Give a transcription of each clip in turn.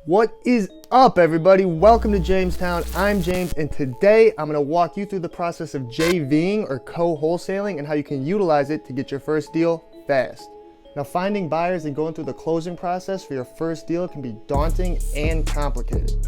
What is up, everybody? Welcome to Jamestown. I'm James, and today I'm going to walk you through the process of JVing or co-wholesaling and how you can utilize it to get your first deal fast. Now, finding buyers and going through the closing process for your first deal can be daunting and complicated.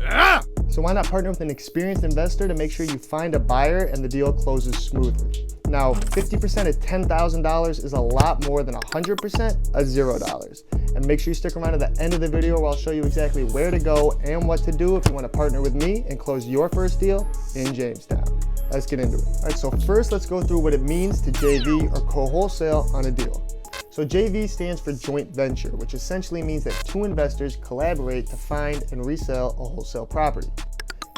So why not partner with an experienced investor to make sure you find a buyer and the deal closes smoothly? Now, 50% of $10,000 is a lot more than 100% of $0. And make sure you stick around to the end of the video where I'll show you exactly where to go and what to do if you want to partner with me and close your first deal in Jamestown. Let's get into it. All right, so first let's go through what it means to JV or co-wholesale on a deal. So JV stands for joint venture, which essentially means that two investors collaborate to find and resell a wholesale property.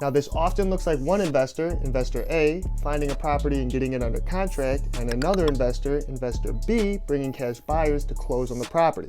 Now, this often looks like one investor, Investor A, finding a property and getting it under contract, and another investor, Investor B, bringing cash buyers to close on the property.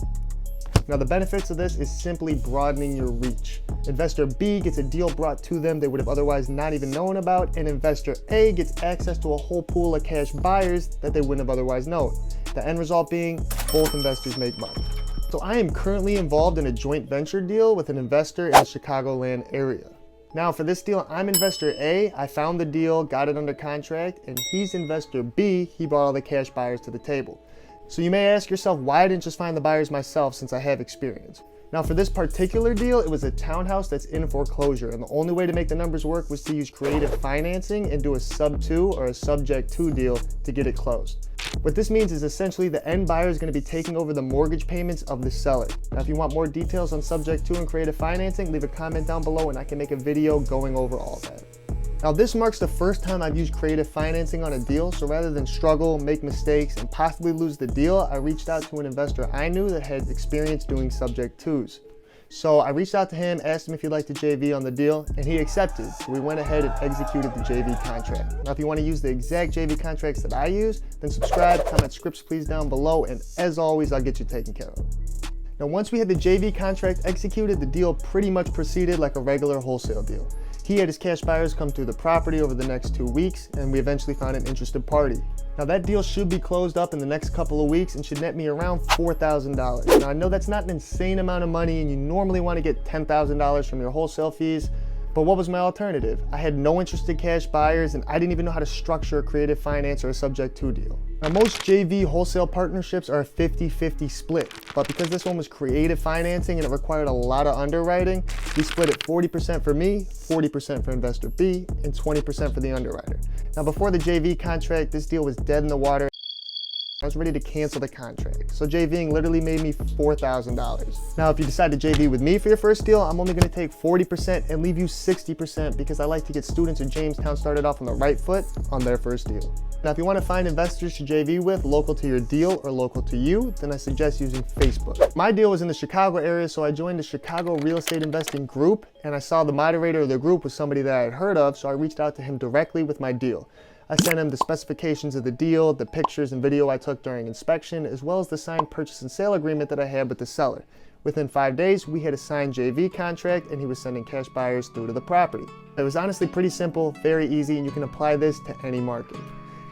Now, the benefits of this is simply broadening your reach. Investor B gets a deal brought to them they would have otherwise not even known about, and Investor A gets access to a whole pool of cash buyers that they wouldn't have otherwise known. The end result being both investors make money. So I am currently involved in a joint venture deal with an investor in the Chicagoland area. Now, for this deal, I'm Investor A. I found the deal, got it under contract, and he's Investor B. He brought all the cash buyers to the table. So you may ask yourself, why I didn't just find the buyers myself since I have experience? Now, for this particular deal, it was a townhouse that's in foreclosure, and the only way to make the numbers work was to use creative financing and do a sub-2 or a subject-to deal to get it closed. What this means is essentially the end buyer is going to be taking over the mortgage payments of the seller. Now, if you want more details on subject-to and creative financing, leave a comment down below and I can make a video going over all that. Now, this marks the first time I've used creative financing on a deal, so rather than struggle, make mistakes, and possibly lose the deal, I reached out to an investor I knew that had experience doing subject-tos. So I reached out to him, asked him if he'd like to JV on the deal, and he accepted. So we went ahead and executed the JV contract. Now, if you want to use the exact JV contracts that I use, then subscribe, comment scripts please down below, and as always, I'll get you taken care of. Now, once we had the JV contract executed, the deal pretty much proceeded like a regular wholesale deal. He had his cash buyers come through the property over the next 2 weeks, and we eventually found an interested party. Now, that deal should be closed up in the next couple of weeks and should net me around $4,000. Now, I know that's not an insane amount of money, and you normally want to get $10,000 from your wholesale fees, but what was my alternative? I had no interested cash buyers, and I didn't even know how to structure a creative finance or a subject-to deal. Now, most JV wholesale partnerships are a 50-50 split, but because this one was creative financing and it required a lot of underwriting, we split it 40% for me, 40% for Investor B, and 20% for the underwriter. Now, before the JV contract, this deal was dead in the water. I was ready to cancel the contract. So JVing literally made me $4,000. Now, if you decide to JV with me for your first deal, I'm only gonna take 40% and leave you 60% because I like to get students in Jamestown started off on the right foot on their first deal. Now, if you wanna find investors to JV with local to your deal or local to you, then I suggest using Facebook. My deal was in the Chicago area, so I joined the Chicago Real Estate Investing group, and I saw the moderator of the group was somebody that I had heard of, so I reached out to him directly with my deal. I sent him the specifications of the deal, the pictures and video I took during inspection, as well as the signed purchase and sale agreement that I had with the seller. Within 5 days, we had a signed JV contract and he was sending cash buyers through to the property. It was honestly pretty simple, very easy, and you can apply this to any market.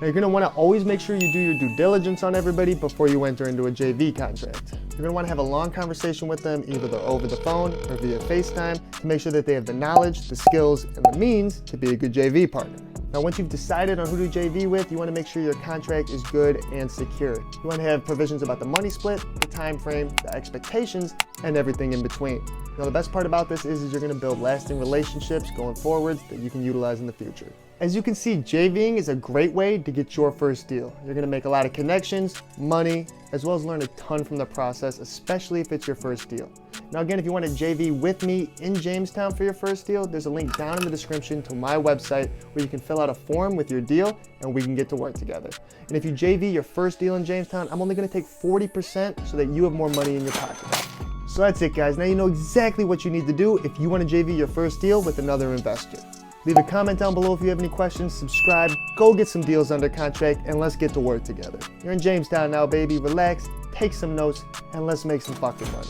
Now, you're gonna wanna always make sure you do your due diligence on everybody before you enter into a JV contract. You're gonna wanna have a long conversation with them, either over the phone or via FaceTime, to make sure that they have the knowledge, the skills, and the means to be a good JV partner. Now, once you've decided on who to JV with, you want to make sure your contract is good and secure. You want to have provisions about the money split, the time frame, the expectations, and everything in between. Now, the best part about this is you're going to build lasting relationships going forwards that you can utilize in the future. As you can see, JVing is a great way to get your first deal. You're going to make a lot of connections, money, as well as learn a ton from the process, especially if it's your first deal. Now, again, if you want to JV with me in Jamestown for your first deal, there's a link down in the description to my website where you can fill out a form with your deal and we can get to work together. And if you JV your first deal in Jamestown, I'm only going to take 40% so that you have more money in your pocket. So that's it, guys. Now you know exactly what you need to do if you want to JV your first deal with another investor. Leave a comment down below if you have any questions, subscribe, go get some deals under contract, and let's get to work together. You're in Jamestown now, baby. Relax, take some notes, and let's make some fucking money.